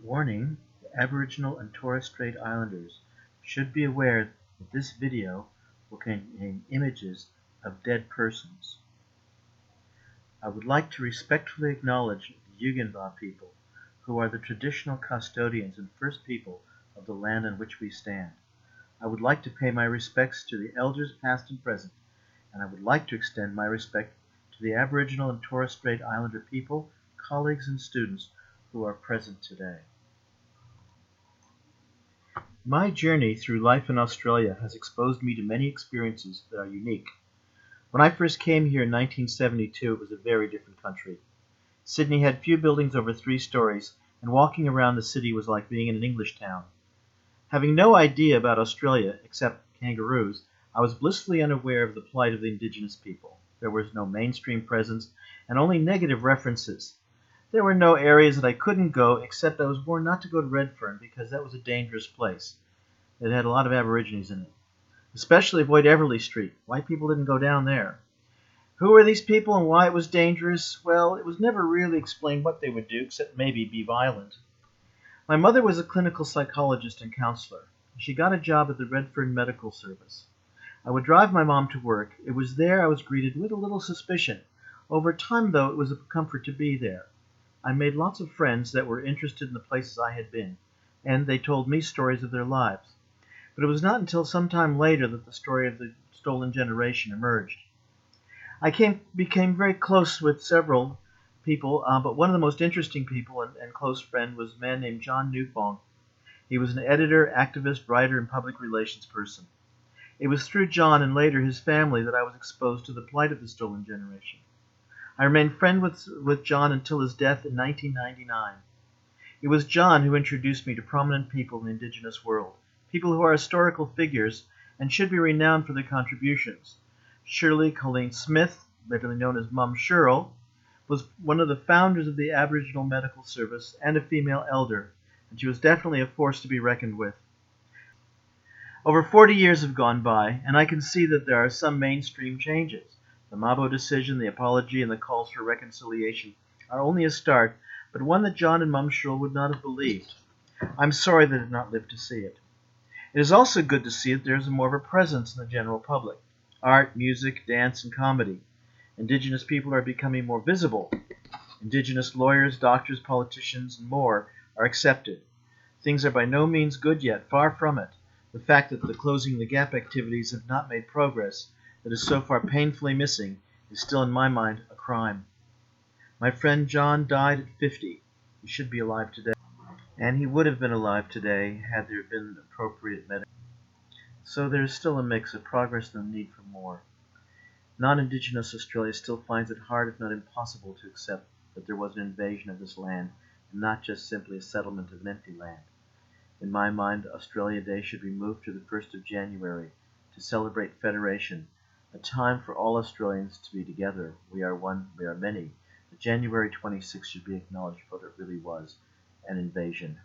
Warning: the Aboriginal and Torres Strait Islanders should be aware that this video will contain images of dead persons. I would like to respectfully acknowledge the Yugambeh people, who are the traditional custodians and first people of the land on which we stand. I would like to pay my respects to the elders past and present, and I would like to extend my respect to the Aboriginal and Torres Strait Islander people, colleagues and students who are present today. My journey through life in Australia has exposed me to many experiences that are unique. When I first came here in 1972, it was a very different country. Sydney had few buildings over 3 stories, and walking around the city was like being in an English town. Having no idea about Australia, except kangaroos, I was blissfully unaware of the plight of the Indigenous people. There was no mainstream presence, and only negative references. There were no areas that I couldn't go, except I was warned not to go to Redfern because that was a dangerous place. It had a lot of Aborigines in it. Especially avoid Everleigh Street. White people didn't go down there. Who were these people and why it was dangerous? Well, it was never really explained what they would do, except maybe be violent. My mother was a clinical psychologist and counselor. She got a job at the Redfern Medical Service. I would drive my mom to work. It was there I was greeted with a little suspicion. Over time, though, it was a comfort to be there. I made lots of friends that were interested in the places I had been, and they told me stories of their lives. But it was not until some time later that the story of the stolen generation emerged. I became very close with several people, but one of the most interesting people and close friend was a man named John Newfong. He was an editor, activist, writer, and public relations person. It was through John and later his family that I was exposed to the plight of the stolen generation. I remained friends with John until his death in 1999. It was John who introduced me to prominent people in the Indigenous world, people who are historical figures and should be renowned for their contributions. Shirley Colleen Smith, better known as Mum Shirl, was one of the founders of the Aboriginal Medical Service and a female elder, and she was definitely a force to be reckoned with. Over 40 years have gone by, and I can see that there are some mainstream changes. The Mabo decision, the apology, and the calls for reconciliation are only a start, but one that John and Mum Shirl would not have believed. I'm sorry they did not live to see it. It is also good to see that there is more of a presence in the general public. Art, music, dance, and comedy. Indigenous people are becoming more visible. Indigenous lawyers, doctors, politicians, and more are accepted. Things are by no means good yet, far from it. The fact that the Closing the Gap activities have not made progress, that is so far painfully missing, is still in my mind a crime. My friend John died at 50. He should be alive today. And he would have been alive today had there been appropriate medical. So there is still a mix of progress and the need for more. Non-Indigenous Australia still finds it hard, if not impossible, to accept that there was an invasion of this land, and not just simply a settlement of an empty land. In my mind, Australia Day should be moved to the 1st of January to celebrate Federation, a time for all Australians to be together. We are one, we are many. But January 26th should be acknowledged for what it really was, an invasion.